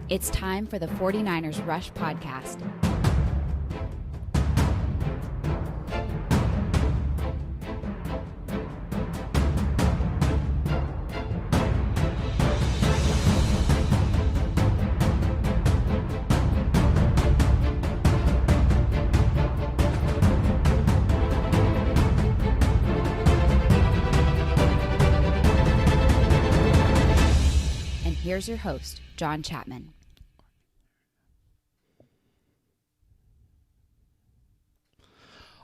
It's time for the 49ers Rush podcast. Here's your host, John Chapman.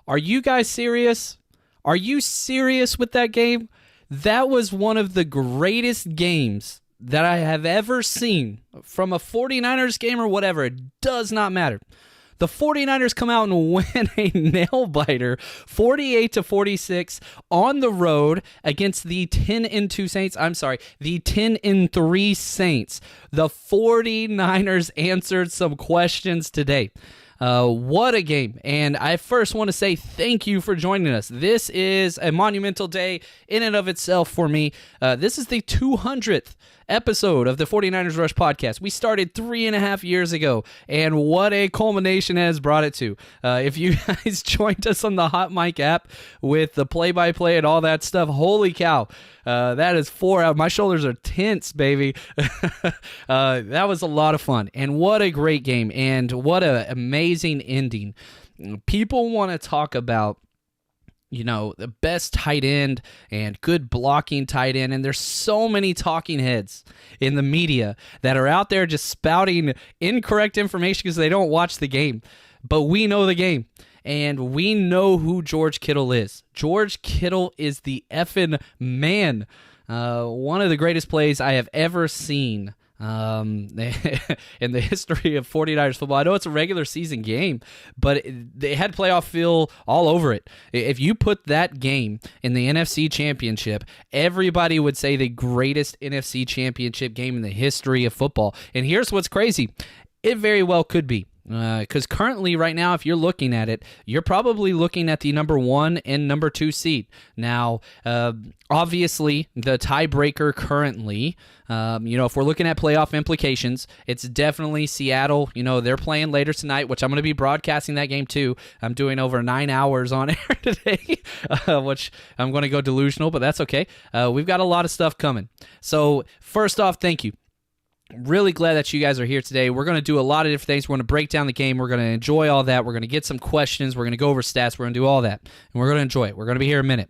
Are you guys serious? Are you serious with that game? That was one of the greatest games that I have ever seen from a 49ers game or whatever. It does not matter. The 49ers come out and win a nail-biter, 48-46 on the road against the 10-2 Saints. I'm sorry, the 10-3 Saints. The 49ers answered some questions today. What a game. And I first want to say thank you for joining us. This is a monumental day in and of itself for me. This is the 200th episode of the 49ers Rush podcast. We started 3.5 years ago, and what a culmination has brought it to. If you guys joined us on the Hot Mic app with the play-by-play and all that stuff, holy cow. That is 4 hours. My shoulders are tense, baby. That was a lot of fun, and what a great game, and what an amazing ending. People want to talk about, you know, the best tight end and good blocking tight end, and there's so many talking heads in the media that are out there just spouting incorrect information because they don't watch the game. But we know the game, and we know who George Kittle is. George Kittle is the effing man. One of the greatest plays I have ever seen in the history of 49ers football. I know it's a regular season game, but they had playoff feel all over it. If you put that game in the NFC Championship, everybody would say the greatest NFC Championship game in the history of football. And here's what's crazy. It very well could be. Because currently, right now, if you're looking at it, you're probably looking at the number 1 and number 2 seed. Now, obviously, the tiebreaker currently, if we're looking at playoff implications, it's definitely Seattle. You know, they're playing later tonight, which I'm going to be broadcasting that game too. I'm doing over 9 hours on air today, which I'm going to go delusional, but that's okay. We've got a lot of stuff coming. So, first off, thank you. Really glad that you guys are here today. We're going to do a lot of different things. We're going to break down the game. We're going to enjoy all that. We're going to get some questions. We're going to go over stats. We're going to do all that. And we're going to enjoy it. We're going to be here in a minute.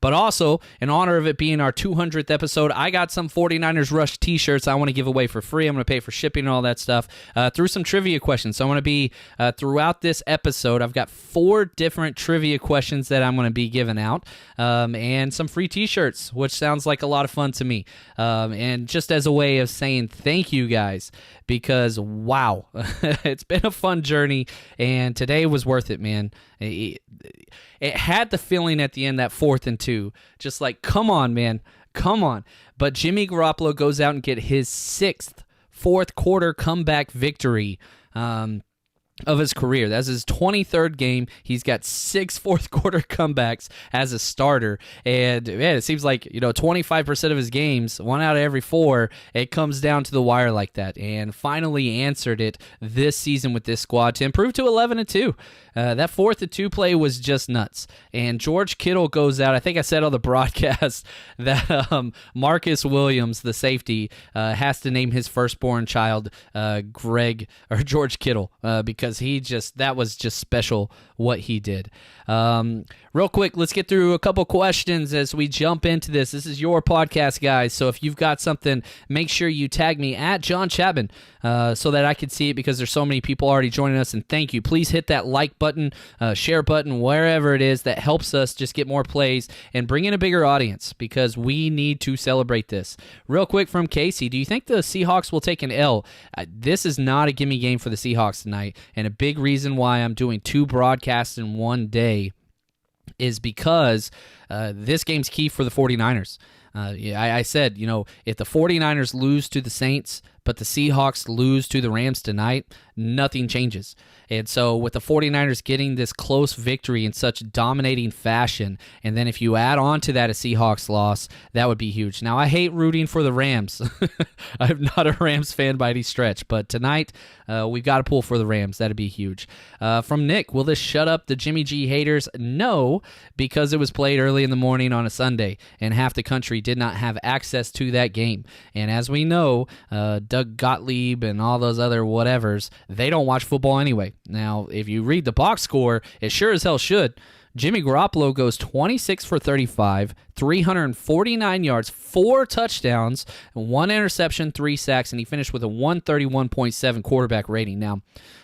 But also, in honor of it being our 200th episode, I got some 49ers Rush t-shirts I want to give away for free. I'm going to pay for shipping and all that stuff through some trivia questions. So I want to be, throughout this episode, I've got 4 different trivia questions that I'm going to be giving out, and some free t-shirts, which sounds like a lot of fun to me. And just as a way of saying thank you guys, because, wow, it's been a fun journey, and today was worth it, man. It had the feeling at the end, that 4th and 2, just like, come on, man, come on. But Jimmy Garoppolo goes out and get his 6th fourth quarter comeback victory of his career. That's his 23rd game. He's got 6 fourth quarter comebacks as a starter. And man, it seems like, 25% of his games, 1 out of every 4, it comes down to the wire like that. And finally answered it this season with this squad to improve to 11-2. That 4th and 2 play was just nuts. And George Kittle goes out. I think I said on the broadcast that Marcus Williams, the safety, has to name his firstborn child George Kittle because that was just special what he did. Real quick, let's get through a couple questions as we jump into this. This is your podcast, guys, so if you've got something, make sure you tag me at John Chapman so that I can see it, because there's so many people already joining us, and thank you. Please hit that like button, share button, wherever it is. That helps us just get more plays and bring in a bigger audience, because we need to celebrate this. Real quick from Casey, do you think the Seahawks will take an L? This is not a gimme game for the Seahawks tonight, and a big reason why I'm doing 2 broadcasts in one day is because this game's key for the 49ers. I said, if the 49ers lose to the Saints, but the Seahawks lose to the Rams tonight, nothing changes. And so with the 49ers getting this close victory in such dominating fashion, and then if you add on to that a Seahawks loss, that would be huge. Now, I hate rooting for the Rams. I'm not a Rams fan by any stretch, but tonight we've got to pull for the Rams. That'd be huge. From Nick, will this shut up the Jimmy G haters? No, because it was played early in the morning on a Sunday, and half the country did not have access to that game. And as we know, Doug Gottlieb and all those other whatevers, they don't watch football anyway. Now, if you read the box score, it sure as hell should. Jimmy Garoppolo goes 26 for 35, 349 yards, 4 touchdowns, 1 interception, 3 sacks, and he finished with a 131.7 quarterback rating. Now,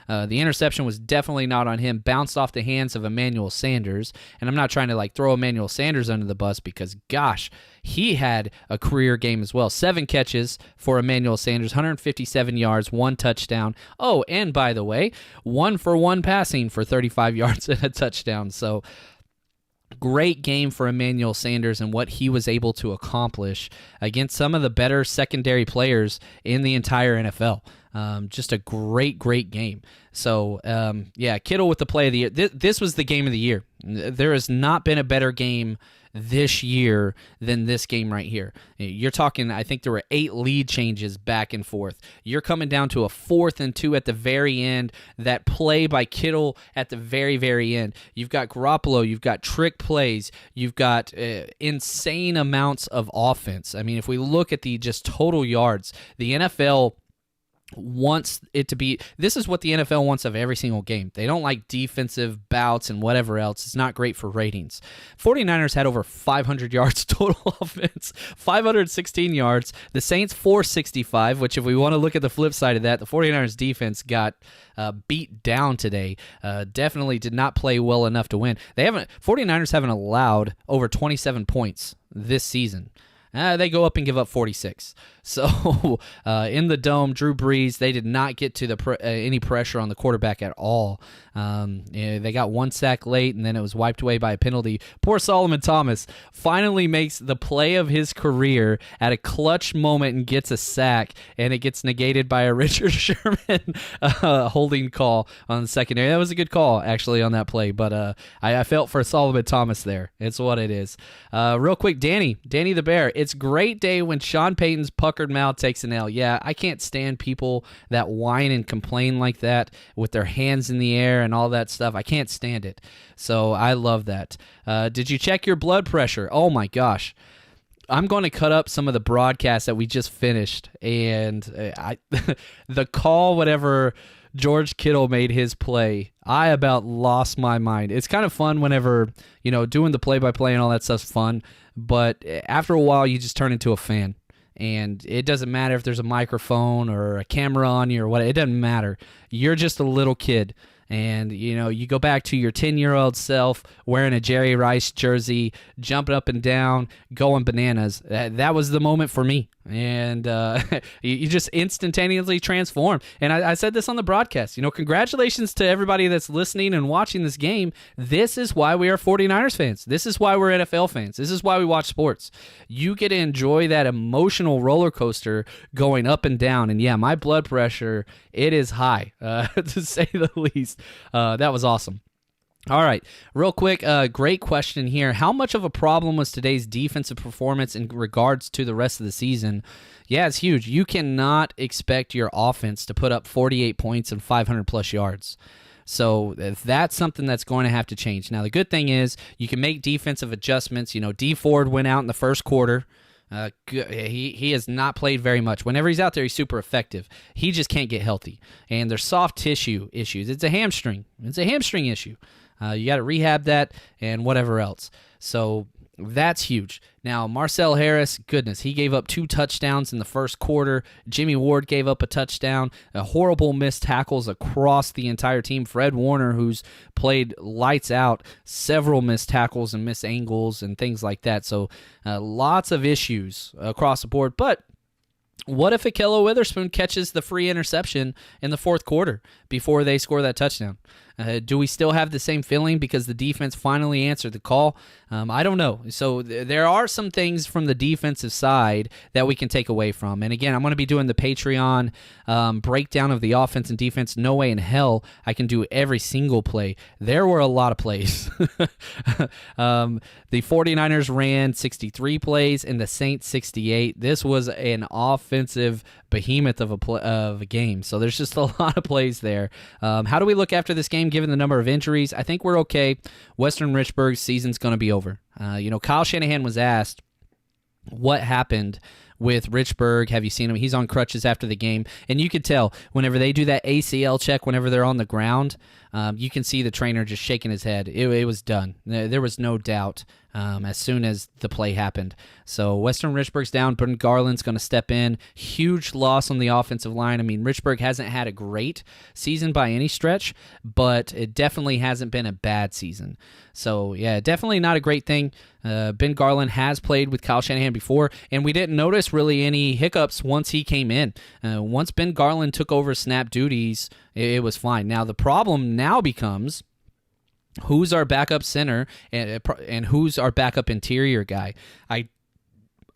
the interception was definitely not on him, bounced off the hands of Emmanuel Sanders, and I'm not trying to throw Emmanuel Sanders under the bus because, gosh, he had a career game as well. 7 catches for Emmanuel Sanders, 157 yards, 1 touchdown. Oh, and by the way, 1-for-1 passing for 35 yards and a touchdown. So, great game for Emmanuel Sanders and what he was able to accomplish against some of the better secondary players in the entire NFL. Just a great game. So, Kittle with the play of the year. This was the game of the year. There has not been a better game this year than this game right here. You're talking, I think there were 8 lead changes back and forth. You're coming down to a 4th and 2 at the very end. That play by Kittle at the very end. You've got Garoppolo. You've got trick plays. You've got insane amounts of offense. I mean, if we look at the just total yards, the NFL wants it to be, this is what the NFL wants of every single game. They don't like defensive bouts and whatever else. It's not great for ratings. 49ers had over 500 yards total offense, 516 yards. The Saints 465, which if we want to look at the flip side of that, the 49ers defense got beat down today. Definitely did not play well enough to win. 49ers haven't allowed over 27 points this season. They go up and give up 46. So in the dome, Drew Brees, they did not get to any pressure on the quarterback at all. They got 1 sack late, and then it was wiped away by a penalty. Poor Solomon Thomas finally makes the play of his career at a clutch moment and gets a sack, and it gets negated by a Richard Sherman holding call on the secondary. That was a good call, actually, on that play, but I felt for Solomon Thomas there. It's what it is. Real quick, Danny the Bear. It's great day when Sean Payton's puckered mouth takes an L. Yeah, I can't stand people that whine and complain like that with their hands in the air and all that stuff. I can't stand it. So I love that. Did you check your blood pressure? Oh my gosh. I'm going to cut up some of the broadcasts that we just finished, and the call, whatever George Kittle made his play, I about lost my mind. It's kind of fun whenever, doing the play-by-play and all that stuff's fun, but after a while, you just turn into a fan. And it doesn't matter if there's a microphone or a camera on you or what. It doesn't matter. You're just a little kid. And, you go back to your 10-year-old self wearing a Jerry Rice jersey, jumping up and down, going bananas. That was the moment for me. And you just instantaneously transform. And I said this on the broadcast. Congratulations to everybody that's listening and watching this game. This is why we are 49ers fans. This is why we're NFL fans. This is why we watch sports. You get to enjoy that emotional roller coaster going up and down. And yeah, my blood pressure, it is high, to say the least. That was awesome. All right, real quick, great question here. How much of a problem was today's defensive performance in regards to the rest of the season? Yeah, it's huge. You cannot expect your offense to put up 48 points and 500-plus yards. So that's something that's going to have to change. Now, the good thing is you can make defensive adjustments. Dee Ford went out in the first quarter. He has not played very much. Whenever he's out there, he's super effective. He just can't get healthy. And there's soft tissue issues. It's a hamstring. It's a hamstring issue. You got to rehab that and whatever else. So that's huge. Now, Marcel Harris, goodness, he gave up 2 touchdowns in the first quarter. Jimmy Ward gave up a touchdown. Horrible missed tackles across the entire team. Fred Warner, who's played lights out, several missed tackles and missed angles and things like that. So lots of issues across the board. But what if Ahkello Witherspoon catches the free interception in the fourth quarter before they score that touchdown? Do we still have the same feeling because the defense finally answered the call? I don't know. So there are some things from the defensive side that we can take away from. And again, I'm going to be doing the Patreon breakdown of the offense and defense. No way in hell I can do every single play. There were a lot of plays. The 49ers ran 63 plays and the Saints 68. This was an offensive behemoth of a game. So there's just a lot of plays there. How do we look after this game given the number of injuries? I think we're okay. Western Richburg's season's going to be over. Kyle Shanahan was asked what happened with Richburg. Have you seen him? He's on crutches after the game. And you could tell whenever they do that ACL check, whenever they're on the ground, you can see the trainer just shaking his head. It was done. There was no doubt as soon as the play happened. So Western Richburg's down. Burton Garland's going to step in. Huge loss on the offensive line. I mean, Richburg hasn't had a great season by any stretch, but it definitely hasn't been a bad season. So, yeah, definitely not a great thing. Ben Garland has played with Kyle Shanahan before, and we didn't notice really any hiccups once he came in. Once Ben Garland took over snap duties, it was fine. Now, the problem now becomes who's our backup center and who's our backup interior guy.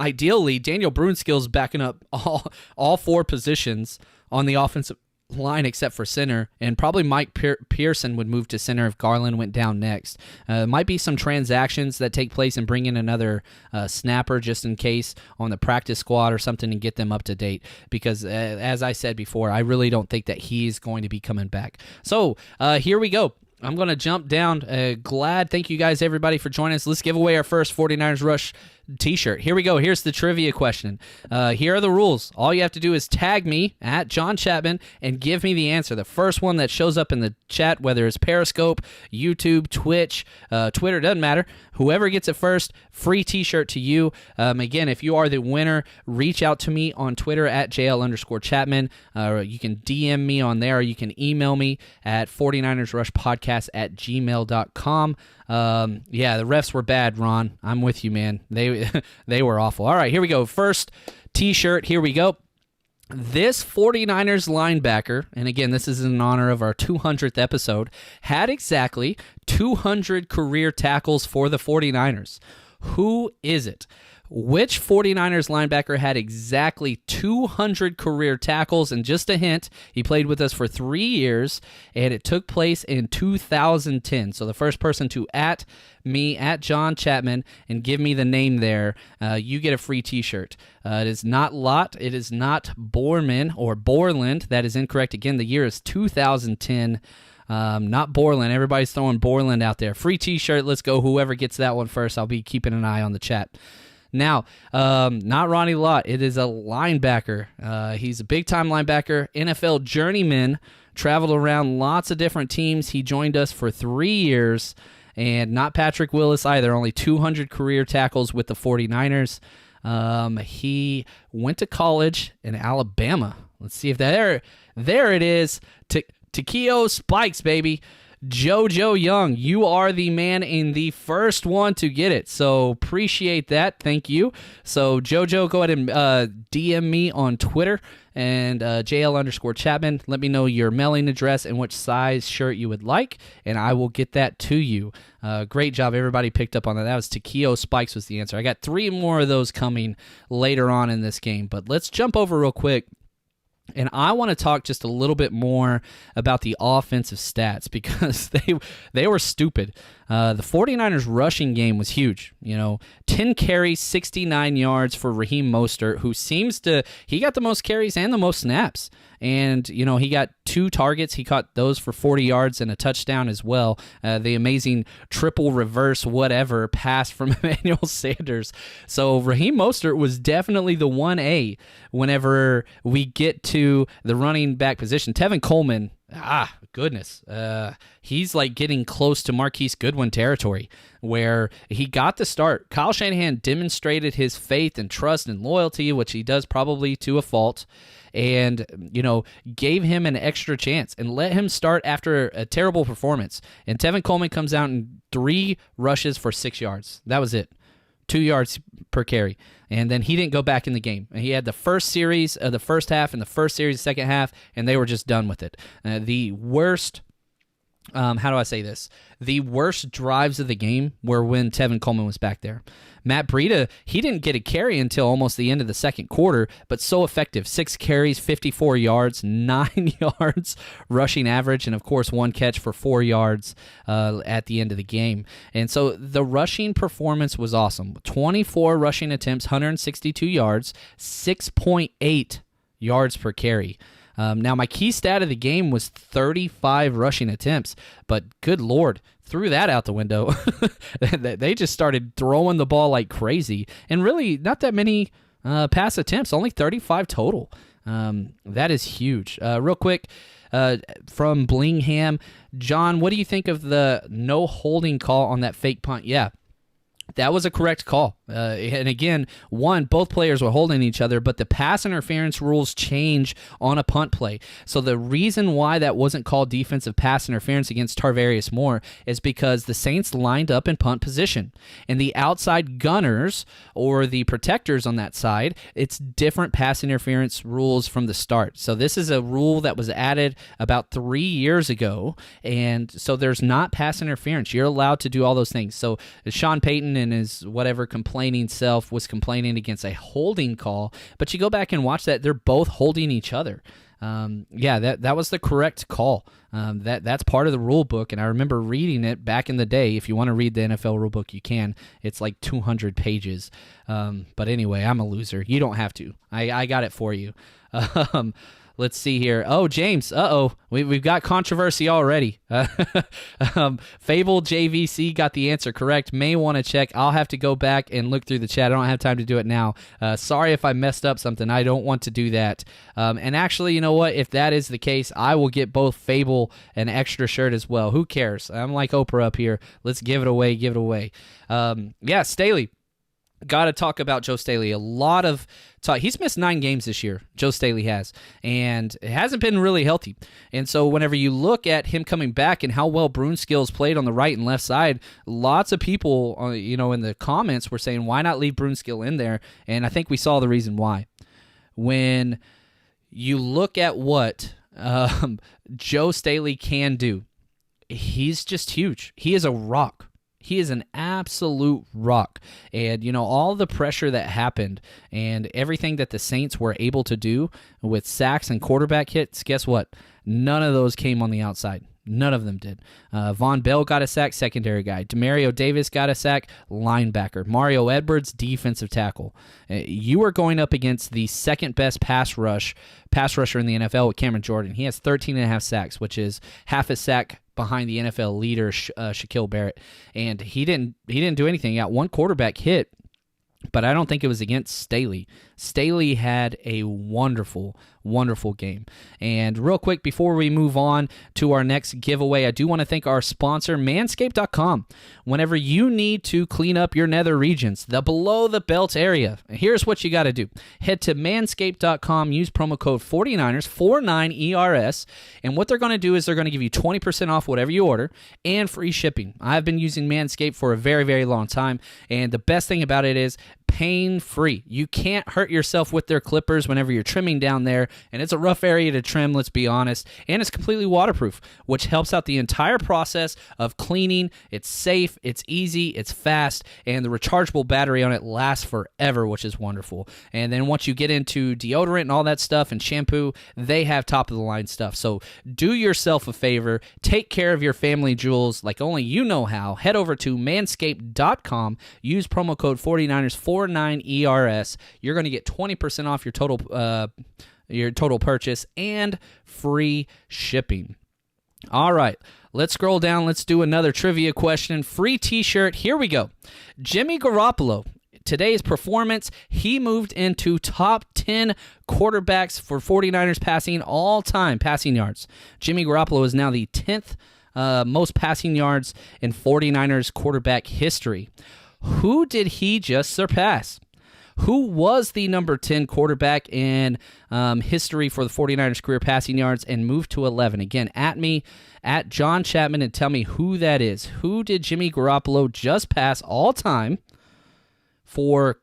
Ideally, Daniel Brunskill's backing up all four positions on the offensive line except for center, and probably Mike Pearson would move to center if Garland went down next. Might be some transactions that take place and bring in another snapper just in case on the practice squad or something and get them up to date because, as I said before, I really don't think that he's going to be coming back. So here we go. I'm going to jump down. Thank you guys, everybody, for joining us. Let's give away our first 49ers Rush t-shirt. Here we go. Here's the trivia question. Here are the rules. All you have to do is tag me at John Chapman and give me the answer. The first one that shows up in the chat, whether it's Periscope, YouTube, Twitch, Twitter, doesn't matter. Whoever gets it first, free t-shirt to you. Again, if you are the winner, reach out to me on Twitter at JL_Chapman. You can DM me on there, or you can email me at 49ersrushpodcast@gmail.com. The refs were bad, Ron. I'm with you, man. They were awful. All right, here we go. First t-shirt, here we go. This 49ers linebacker, and again, this is in honor of our 200th episode, had exactly 200 career tackles for the 49ers. Who is it? Which 49ers linebacker had exactly 200 career tackles? And just a hint, he played with us for 3 years, and it took place in 2010. So the first person to at me, at John Chapman, and give me the name there, you get a free t-shirt. It is not Lott. It is not Borman or Borland. That is incorrect. Again, the year is 2010. Not Borland. Everybody's throwing Borland out there. Free t-shirt. Let's go. Whoever gets that one first, I'll be keeping an eye on the chat. Now, not Ronnie Lott. It is a linebacker. He's a big-time linebacker, NFL journeyman, traveled around lots of different teams. He joined us for 3 years, and not Patrick Willis either, only 200 career tackles with the 49ers. He went to college in Alabama. Let's see if there it is. Takeo Spikes, baby. JoJo Young, you are the man in the first one to get it. So appreciate that. Thank you. So JoJo, go ahead and DM me on Twitter and JL_Chapman. Let me know your mailing address and which size shirt you would like, and I will get that to you. Great job. Everybody picked up on that. That was Takeo Spikes was the answer. I got 3 more of those coming later on in this game, but let's jump over real quick. And I want to talk just a little bit more about the offensive stats because they were stupid. The 49ers rushing game was huge. 10 carries, 69 yards for Raheem Mostert, who he got the most carries and the most snaps. And, he got 2 targets. He caught those for 40 yards and a touchdown as well. The amazing triple reverse whatever pass from Emmanuel Sanders. So Raheem Mostert was definitely the 1A whenever we get to the running back position. Tevin Coleman, goodness. He's like getting close to Marquise Goodwin territory where he got the start. Kyle Shanahan demonstrated his faith and trust and loyalty, which he does probably to a fault, and, gave him an extra chance and let him start after a terrible performance. And Tevin Coleman comes out in 3 rushes for 6 yards. That was it. 2 yards per carry. And then he didn't go back in the game. He had the first series of the first half and the first series of the second half, and they were just done with it. The worst how do I say this? The worst drives of the game were when Tevin Coleman was back there. Matt Breida, he didn't get a carry until almost the end of the second quarter, but so effective. 6 carries, 54 yards, 9 yards rushing average, and of course 1 catch for 4 yards at the end of the game. And so the rushing performance was awesome. 24 rushing attempts, 162 yards, 6.8 yards per carry. Now, my key stat of the game was 35 rushing attempts, but good Lord, threw that out the window. They just started throwing the ball like crazy, and really not that many pass attempts, only 35 total. That is huge. Real quick, from Blingham, John, what do you think of the no holding call on that fake punt? Yeah. That was a correct call. And again, both players were holding each other, but the pass interference rules change on a punt play. So the reason why that wasn't called defensive pass interference against Tarvarius Moore is because the Saints lined up in punt position. And the outside gunners, or the protectors on that side, it's different pass interference rules from the start. So this is a rule that was added about 3 years ago, and so there's not pass interference. You're allowed to do all those things. So Sean Payton and his whatever complaining self was complaining against a holding call, but you go back and watch that, they're both holding each other. That was the correct call. That's part of the rule book, and I remember reading it back in the day. If you want to read the NFL rule book, you can. It's like 200 pages. But anyway, I'm a loser. You don't have to. I got it for you. Let's see here. Oh, James. We've got controversy already. Fable JVC got the answer correct. May want to check. I'll have to go back and look through the chat. I don't have time to do it now. Sorry if I messed up something. I don't want to do that. And actually, you know what? If that is the case, I will get both Fable and extra shirt as well. Who cares? I'm like Oprah up here. Let's give it away. Staley. Got to talk about Joe Staley. A lot of talk. He's missed 9 games this year, Joe Staley has, and it hasn't been really healthy. And so whenever you look at him coming back and how well Brunskill's played on the right and left side, lots of people in the comments were saying, why not leave Brunskill in there? And I think we saw the reason why. When you look at what Joe Staley can do, he's just huge. He is a rock. He is an absolute rock. And, all the pressure that happened and everything that the Saints were able to do with sacks and quarterback hits, guess what? None of those came on the outside. None of them did. Von Bell got a sack, secondary guy. Demario Davis got a sack, linebacker. Mario Edwards, defensive tackle. You are going up against the second best pass rusher in the NFL with Cameron Jordan. He has 13.5 sacks, which is half a sack behind the NFL leader, Shaquille Barrett. And he didn't do anything. He got 1 quarterback hit, but I don't think it was against Staley. Staley had a wonderful, wonderful game. And real quick, before we move on to our next giveaway, I do want to thank our sponsor, Manscaped.com. Whenever you need to clean up your nether regions, the below-the-belt area, here's what you got to do. Head to Manscaped.com, use promo code 49ers, 49ERS, and what they're going to do is they're going to give you 20% off whatever you order and free shipping. I've been using Manscaped for a very, very long time, and the best thing about it is pain-free. You can't hurt yourself with their clippers whenever you're trimming down there, and it's a rough area to trim, let's be honest, and it's completely waterproof, which helps out the entire process of cleaning. It's safe, it's easy, it's fast, and the rechargeable battery on it lasts forever, which is wonderful. And then once you get into deodorant and all that stuff and shampoo, they have top-of-the-line stuff. So do yourself a favor, take care of your family jewels like only you know how. Head over to manscaped.com, use promo code 49ers, 49ERS. You're going to get 20% off your total purchase and free shipping. All right, let's scroll down. Let's do another trivia question. Free t-shirt. Here we go. Jimmy Garoppolo, today's performance, he moved into top 10 quarterbacks for 49ers passing all-time passing yards. Jimmy Garoppolo is now the 10th most passing yards in 49ers quarterback history. Who did he just surpass? Who was the number 10 quarterback in history for the 49ers career passing yards and moved to 11? Again, at me, at John Chapman, and tell me who that is. Who did Jimmy Garoppolo just pass all time for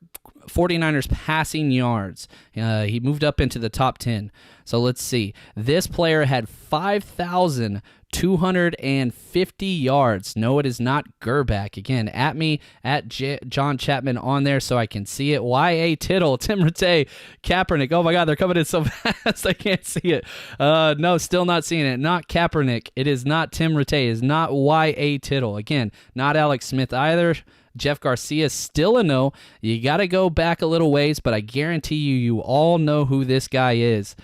49ers passing yards. He moved up into the top 10. So let's see. This player had 5,250 yards. No, it is not Gerback. Again, at me, at John Chapman on there so I can see it. Y.A. Tittle, Tim Rattay, Kaepernick. Oh my God, they're coming in so fast I can't see it. No, still not seeing it. Not Kaepernick. It is not Tim Rattay. It is not Y.A. Tittle. Again, not Alex Smith either. Jeff Garcia still a no. You got to go back a little ways, but I guarantee you all know who this guy is.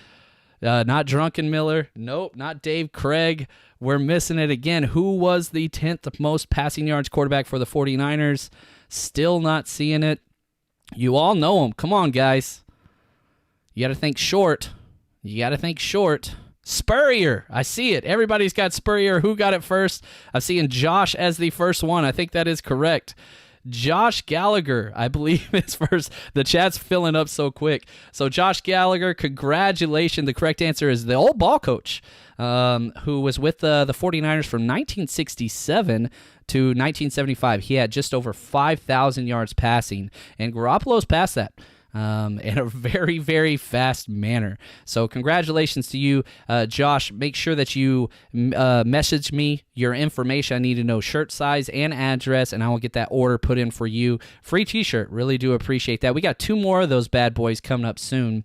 Not Drunken Miller. Nope, not Dave Craig. We're missing it again. Who was the 10th most passing yards quarterback for the 49ers? Still not seeing it. You all know him. Come on, guys. You got to think short. Spurrier. I see it. Everybody's got Spurrier. Who got it first? I'm seeing Josh as the first one. I think that is correct. Josh Gallagher, I believe, is first. The chat's filling up so quick. So Josh Gallagher, congratulations. The correct answer is the old ball coach who was with the 49ers from 1967 to 1975. He had just over 5,000 yards passing, and Garoppolo's past that. In a very, very fast manner. So congratulations to you, Josh. Make sure that you message me your information. I need to know shirt size and address, and I will get that order put in for you. Free t-shirt. Really do appreciate that. We got 2 more of those bad boys coming up soon.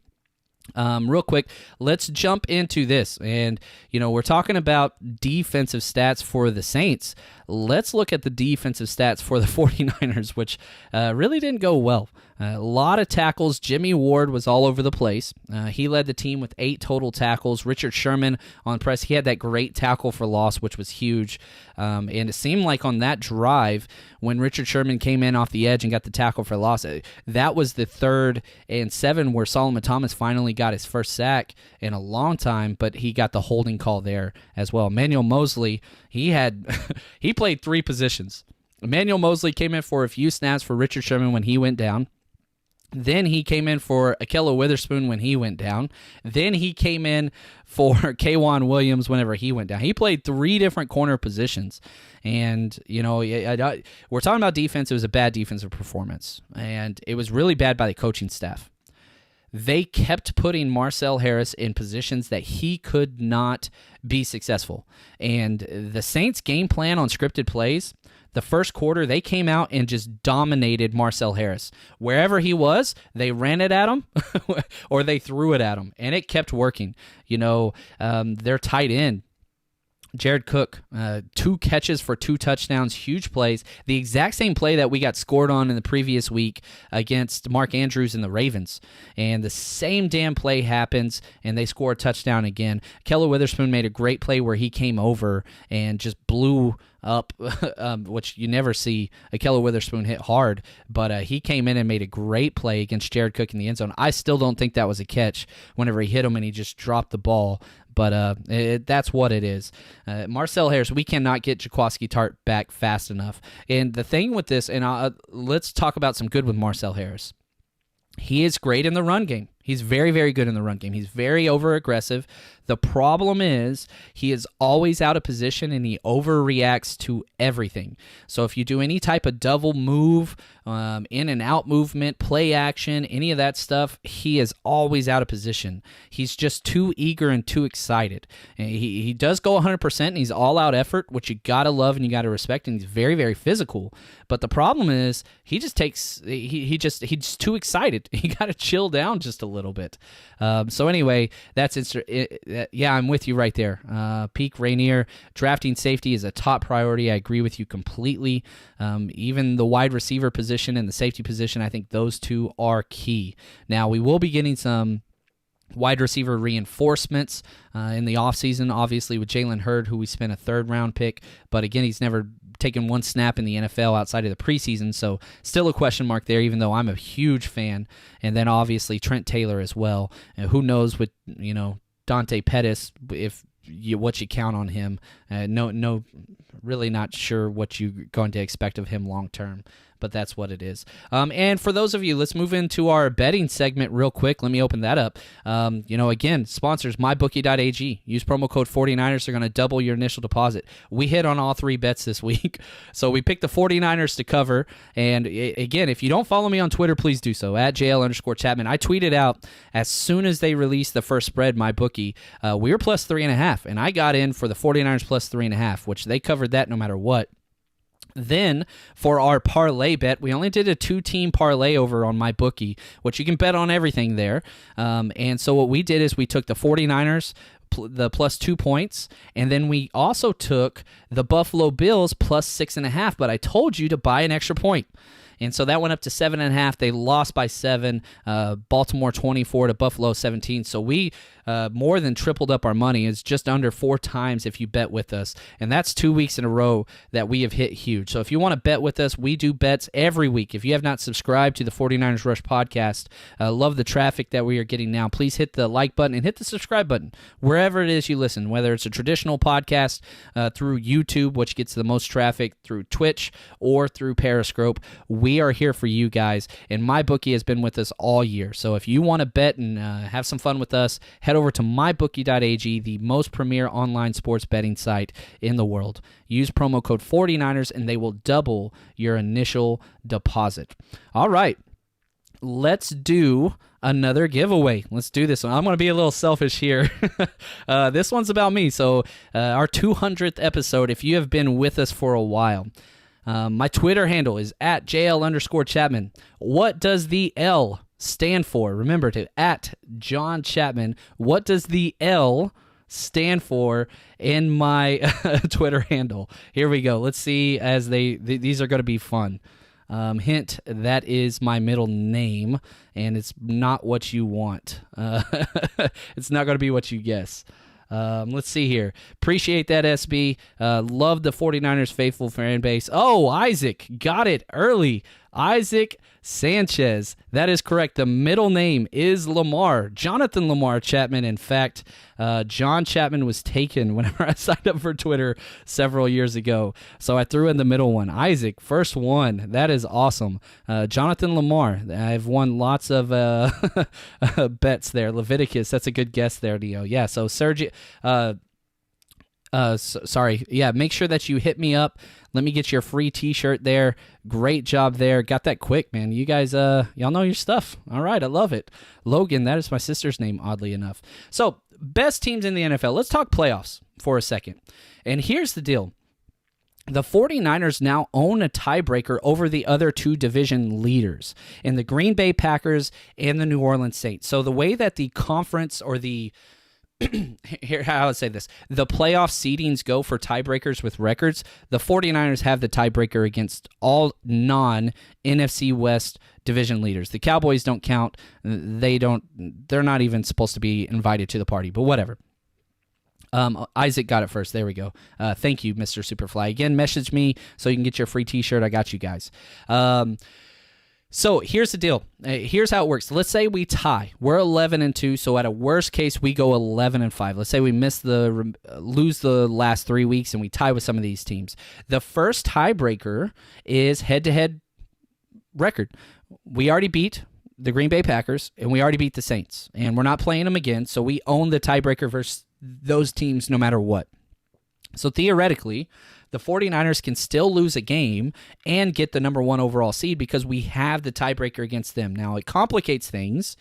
Real quick, let's jump into this. And, we're talking about defensive stats for the Saints. Let's look at the defensive stats for the 49ers, which really didn't go well. A lot of tackles. Jimmy Ward was all over the place. He led the team with 8 total tackles. Richard Sherman on press, he had that great tackle for loss, which was huge. And it seemed like on that drive, when Richard Sherman came in off the edge and got the tackle for loss, that was the 3rd and 7 where Solomon Thomas finally got his first sack in a long time, but he got the holding call there as well. Emmanuel Mosley, he played 3 positions. Emmanuel Mosley came in for a few snaps for Richard Sherman when he went down. Then he came in for Ahkello Witherspoon when he went down. Then he came in for K'Wan Williams whenever he went down. He played 3 different corner positions. And, we're talking about defense. It was a bad defensive performance. And it was really bad by the coaching staff. They kept putting Marcel Harris in positions that he could not be successful. And the Saints' game plan on scripted plays, the first quarter, they came out and just dominated Marcel Harris. Wherever he was, they ran it at him or they threw it at him, and it kept working. Their tight end, Jared Cook, 2 catches for 2 touchdowns, huge plays. The exact same play that we got scored on in the previous week against Mark Andrews and the Ravens. And the same damn play happens, and they score a touchdown again. Ahkello Witherspoon made a great play where he came over and just blew up, which you never see Ahkello Witherspoon hit hard, but he came in and made a great play against Jared Cook in the end zone. I still don't think that was a catch whenever he hit him and he just dropped the ball. But that's what it is. Marcel Harris, we cannot get Jaquiski Tartt back fast enough. And the thing with this, and let's talk about some good with Marcel Harris. He is great in the run game. He's very, very good in the run game. He's very over-aggressive. The problem is he is always out of position and he overreacts to everything. So if you do any type of double move, in and out movement, play action, any of that stuff, he is always out of position. He's just too eager and too excited. And he does go 100% and he's all-out effort, which you got to love and you got to respect, and he's very, very physical. But the problem is he just takes he's too excited. You got to chill down just a little bit. So anyway, yeah, I'm with you right there. Peak Rainier, drafting safety is a top priority. I agree with you completely. Even the wide receiver position and the safety position, I think those 2 are key. Now, we will be getting some wide receiver reinforcements in the offseason, obviously with Jalen Hurd, who we spent a 3rd-round pick, but again, he's never taken 1 snap in the NFL outside of the preseason, so still a question mark there, even though I'm a huge fan. And then obviously Trent Taylor as well. And who knows with Dante Pettis, what you count on him. No, really not sure what you're going to expect of him long term. but that's what it is. And for those of you, let's move into our betting segment real quick. Let me open that up. Again, sponsors, mybookie.ag. Use promo code 49ers. They're going to double your initial deposit. We hit on all 3 bets this week. So we picked the 49ers to cover. And again, if you don't follow me on Twitter, please do so, at JL_Chapman. I tweeted out as soon as they released the first spread, MyBookie, we were plus 3.5. And I got in for the 49ers plus 3.5, which they covered that no matter what. Then, for our parlay bet, we only did a 2-team parlay over on MyBookie, which you can bet on everything there. And so what we did is we took the 49ers, the plus 2 points, and then we also took the Buffalo Bills plus 6.5, but I told you to buy an extra point. And so that went up to 7.5. They lost by 7. Baltimore 24 to Buffalo 17. So we more than tripled up our money. It's just under 4 times if you bet with us. And that's 2 weeks in a row that we have hit huge. So if you want to bet with us, we do bets every week. If you have not subscribed to the 49ers Rush podcast, love the traffic that we are getting now. Please hit the like button and hit the subscribe button wherever it is you listen, whether it's a traditional podcast through YouTube, which gets the most traffic, through Twitch, or through Periscope. We are here for you guys, and MyBookie has been with us all year. So if you want to bet and have some fun with us, head over to mybookie.ag, the most premier online sports betting site in the world. Use promo code 49ers, and they will double your initial deposit. All right, let's do another giveaway. Let's do this one. I'm going to be a little selfish here. This one's about me. So our 200th episode, if you have been with us for a while, my Twitter handle is at JL_Chapman. What does the L stand for? Remember to at John Chapman. What does the L stand for in my Twitter handle? Here we go. Let's see, as these are going to be fun. Hint, that is my middle name, and it's not what you want. It's not going to be what you guess. Let's see here. Appreciate that, SB. Love the 49ers faithful fan base. Oh, Isaac. Got it early. Isaac Sanchez. That is correct. The middle name is Lamar. Jonathan Lamar Chapman. In fact, John Chapman was taken whenever I signed up for Twitter several years ago. So I threw in the middle one. Isaac, first one. That is awesome. Jonathan Lamar. I've won lots of bets there. Leviticus. That's a good guess there, Neo. Yeah, so Sergio... sorry. Yeah, make sure that you hit me up. Let me get your free t-shirt there. Great job there. Got that quick, man. You guys, y'all know your stuff. All right, I love it. Logan, that is my sister's name, oddly enough. So, best teams in the NFL. Let's talk playoffs for a second. And here's the deal. The 49ers now own a tiebreaker over the other 2 division leaders in the Green Bay Packers and the New Orleans Saints. So the way that the conference or the here, how I would say this. The playoff seedings go for tiebreakers with records. The 49ers have the tiebreaker against all non-NFC West division leaders. The Cowboys don't count. They're not even supposed to be invited to the party, but whatever. Isaac got it first. There we go. Thank you, Mr. Superfly. Again, message me so you can get your free t-shirt. I got you guys. So here's the deal. Here's how it works. Let's say we tie. We're 11-2. So at a worst case, we go 11-5. Let's say we lose the last 3 weeks and we tie with some of these teams. The first tiebreaker is head-to-head record. We already beat the Green Bay Packers and we already beat the Saints, and we're not playing them again. So we own the tiebreaker versus those teams no matter what. So theoretically, the 49ers can still lose a game and get the number 1 overall seed because we have the tiebreaker against them. Now, it complicates things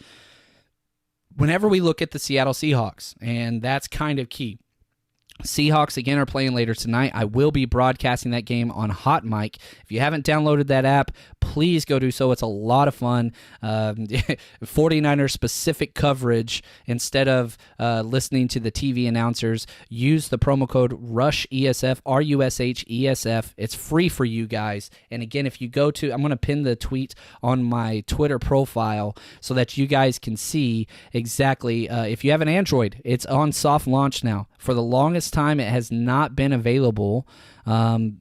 whenever we look at the Seattle Seahawks, and that's kind of key. Seahawks, again, are playing later tonight. I will be broadcasting that game on Hot Mic. If you haven't downloaded that app, please go do so. It's a lot of fun. 49er-specific coverage. Instead of listening to the TV announcers, use the promo code RUSHESF, RUSHESF. It's free for you guys. And again, if you go to, I'm going to pin the tweet on my Twitter profile so that you guys can see exactly. If you have an Android, it's on soft launch now. For the longest time, it has not been available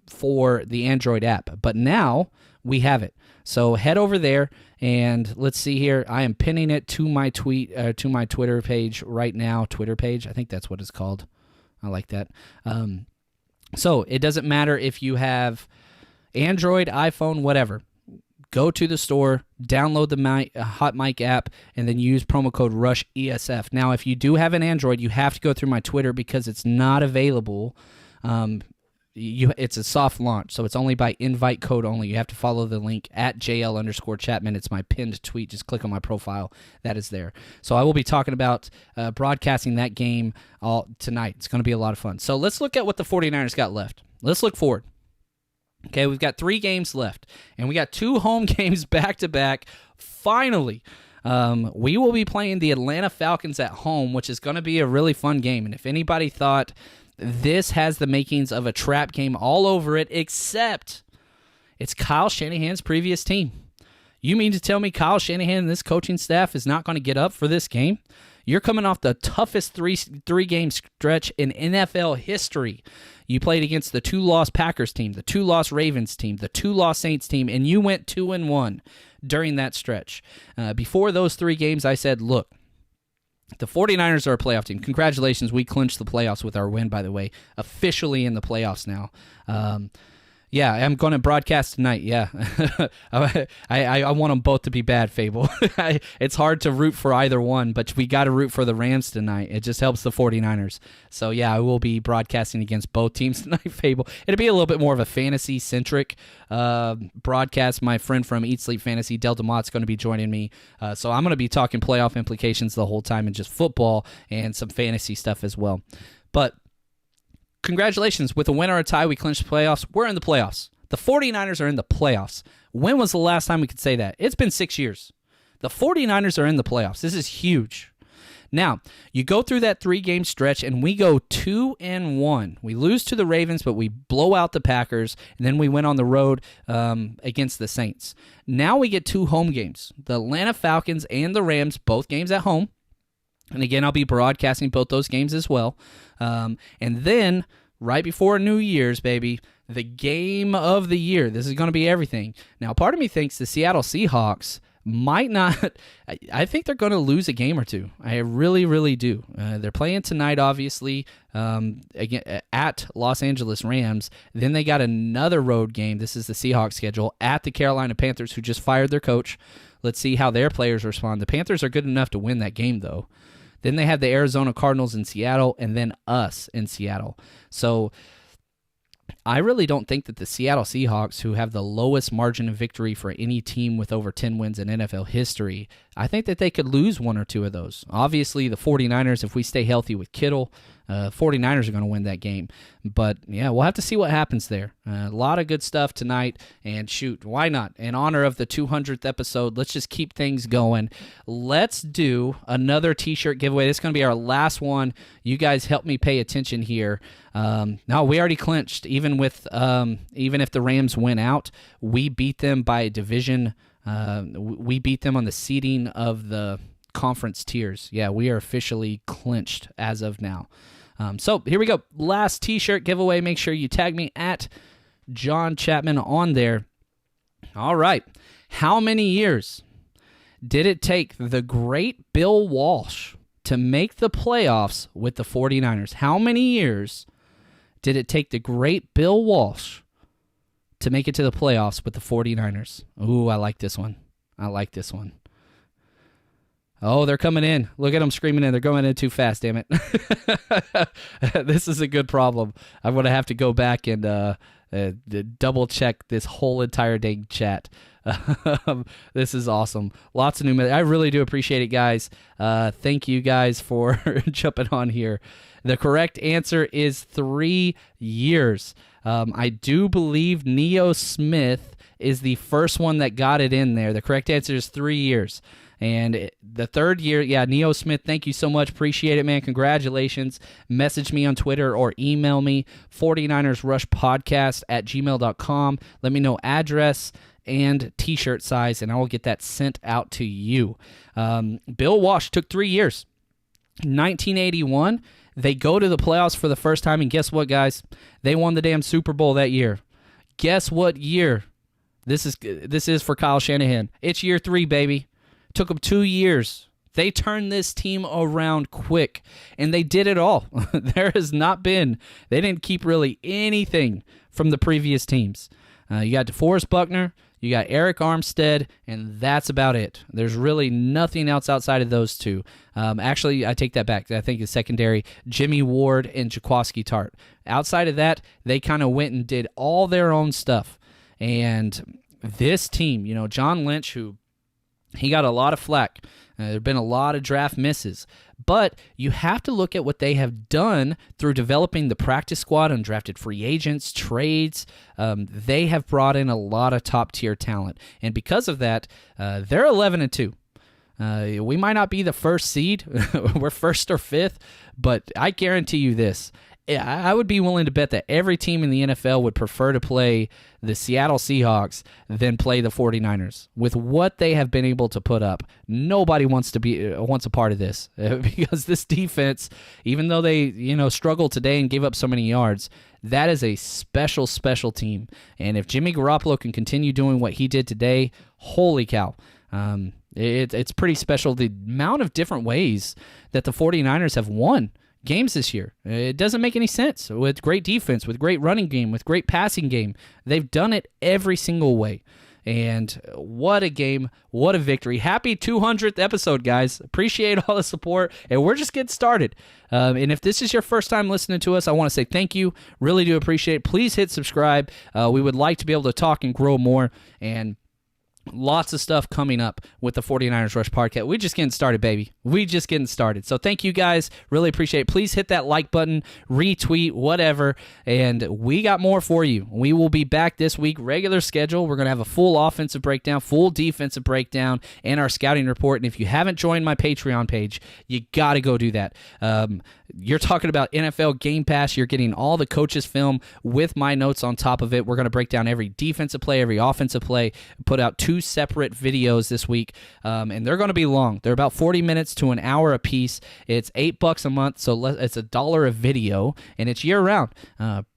for the Android app, but now we have it. So head over there and let's see here. I am pinning it to my to my Twitter page right now. Twitter page, I think that's what it's called. I like that. So it doesn't matter if you have Android, iPhone, whatever. go to the store, download the Hot Mic app, and then use promo code RUSHESF. Now, if you do have an Android, you have to go through my Twitter because it's not available. It's a soft launch, so it's only by invite code only. You have to follow the link at JL_Chapman. It's my pinned tweet. Just click on my profile. That is there. So I will be talking about broadcasting that game all tonight. It's going to be a lot of fun. So let's look at what the 49ers got left. Let's look forward. Okay, we've got 3 games left, and we got 2 home games back-to-back. Finally, we will be playing the Atlanta Falcons at home, which is going to be a really fun game. And if anybody thought this has the makings of a trap game all over it, except it's Kyle Shanahan's previous team. You mean to tell me Kyle Shanahan and this coaching staff is not going to get up for this game? You're coming off the toughest three-game stretch in NFL history. You played against the 2-loss Packers team, the 2-loss Ravens team, the 2-loss Saints team, and you went 2-1 during that stretch. Before those 3 games, I said, look, the 49ers are a playoff team. Congratulations, we clinched the playoffs with our win, by the way. Officially in the playoffs now. Yeah, I'm going to broadcast tonight, yeah. I want them both to be bad, Fable. It's hard to root for either one, but we got to root for the Rams tonight. It just helps the 49ers. So, yeah, I will be broadcasting against both teams tonight, Fable. It'll be a little bit more of a fantasy-centric broadcast. My friend from Eat Sleep Fantasy, Delta Mott's going to be joining me. So I'm going to be talking playoff implications the whole time and just football and some fantasy stuff as well. But congratulations. With a win or a tie, we clinched the playoffs. We're in the playoffs. The 49ers are in the playoffs. When was the last time we could say that? It's been 6 years. The 49ers are in the playoffs. This is huge. Now, you go through that 3-game stretch, and we go 2-1. We lose to the Ravens, but we blow out the Packers, and then we went on the road against the Saints. Now we get 2 home games. The Atlanta Falcons and the Rams, both games at home. And again, I'll be broadcasting both those games as well. And then, right before New Year's, baby, the game of the year. This is going to be everything. Now, part of me thinks the Seattle Seahawks might not. I think they're going to lose a game or two. I really, really do. They're playing tonight, obviously, again, at Los Angeles Rams. Then they got another road game. This is the Seahawks schedule at the Carolina Panthers, who just fired their coach. Let's see how their players respond. The Panthers are good enough to win that game, though. Then they have the Arizona Cardinals in Seattle, and then us in Seattle. So I really don't think that the Seattle Seahawks, who have the lowest margin of victory for any team with over 10 wins in NFL history, I think that they could lose 1 or 2 of those. Obviously, the 49ers, if we stay healthy with Kittle, 49ers are going to win that game. But, yeah, we'll have to see what happens there. A lot of good stuff tonight. And, shoot, why not? In honor of the 200th episode, let's just keep things going. Let's do another T-shirt giveaway. This is going to be our last one. You guys help me pay attention here. No, we already clinched. Even if the Rams win out, we beat them by division. We beat them on the seeding of the conference tiers. Yeah, we are officially clinched as of now. So here we go. Last T-shirt giveaway. Make sure you tag me at John Chapman on there. All right. How many years did it take the great Bill Walsh to make the playoffs with the 49ers? How many years did it take the great Bill Walsh to make it to the playoffs with the 49ers? Ooh, I like this one. Oh, they're coming in. Look at them screaming in. They're going in too fast, damn it. This is a good problem. I'm going to have to go back and double-check this whole entire dang chat. This is awesome. Lots of new... I really do appreciate it, guys. Thank you guys for jumping on here. The correct answer is 3 years. I do believe Neo Smith is the first one that got it in there. The correct answer is 3 years. And the third year, yeah, Neo Smith, thank you so much. Appreciate it, man. Congratulations. Message me on Twitter or email me, 49ersrushpodcast@gmail.com. Let me know address and T-shirt size, and I will get that sent out to you. Bill Walsh took 3 years. 1981, they go to the playoffs for the first time, and guess what, guys? They won the damn Super Bowl that year. Guess what year? This is for Kyle Shanahan. It's year 3, baby. Took them 2 years. They turned this team around quick, and they did it all. They didn't keep really anything from the previous teams. You got DeForest Buckner, You got Eric Armstead, and that's about it. There's really nothing else outside of those two. Actually, I take that back. I think it's secondary, Jimmy Ward and Jaquaski Tart. Outside of that, they kind of went and did all their own stuff. And this team, John Lynch, who he got a lot of flack. There have been a lot of draft misses. But you have to look at what they have done through developing the practice squad, undrafted free agents, trades. They have brought in a lot of top-tier talent. And because of that, they're 11-2. We might not be the first seed. We're first or fifth. But I guarantee you this. I would be willing to bet that every team in the NFL would prefer to play the Seattle Seahawks than play the 49ers. With what they have been able to put up, nobody wants a part of this because this defense, even though they struggled today and gave up so many yards, that is a special, special team. And if Jimmy Garoppolo can continue doing what he did today, holy cow. It's pretty special the amount of different ways that the 49ers have won games this year. It doesn't make any sense. With great defense, with great running game, with great passing game, they've done it every single way. And what a game, what a victory. Happy 200th episode, guys. Appreciate all the support, and we're just getting started. And if this is your first time listening to us, I want to say thank you. Really do appreciate it. Please hit subscribe. We would like to be able to talk and grow more, and lots of stuff coming up with the 49ers Rush podcast. We're just getting started, baby. We just getting started. So thank you guys. Really appreciate it. Please hit that like button, retweet, whatever. And we got more for you. We will be back this week, regular schedule. We're going to have a full offensive breakdown, full defensive breakdown, and our scouting report. And if you haven't joined my Patreon page, you got to go do that. You're talking about NFL Game Pass. You're getting all the coaches' film with my notes on top of it. We're going to break down every defensive play, every offensive play, put out 2 separate videos this week, and they're going to be long. They're about 40 minutes to an hour a piece. It's $8 a month, so it's $1 a video, and it's year-round.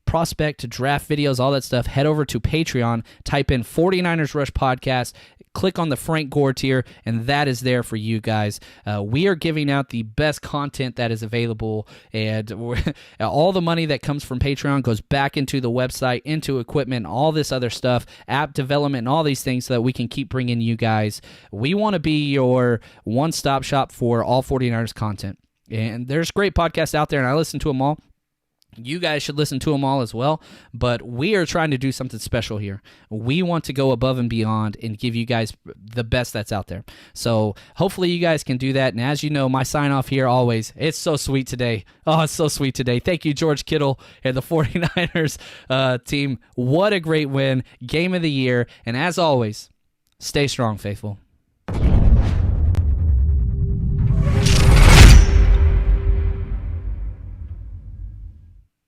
Prospect to draft videos, all that stuff. Head over to Patreon, type in 49ers Rush Podcast, click on the Frank Gore tier, and that is there for you guys. We are giving out the best content that is available, and all the money that comes from Patreon goes back into the website, into equipment, all this other stuff, app development, and all these things so that we can keep bringing you guys. We want to be your one-stop shop for all 49ers content. And there's great podcasts out there, and I listen to them all. You guys should listen to them all as well, but we are trying to do something special here. We want to go above and beyond and give you guys the best that's out there. So hopefully you guys can do that. And as you know, my sign-off here always, it's so sweet today. Oh, it's so sweet today. Thank you, George Kittle and the 49ers team. What a great win. Game of the year. And as always, stay strong, faithful.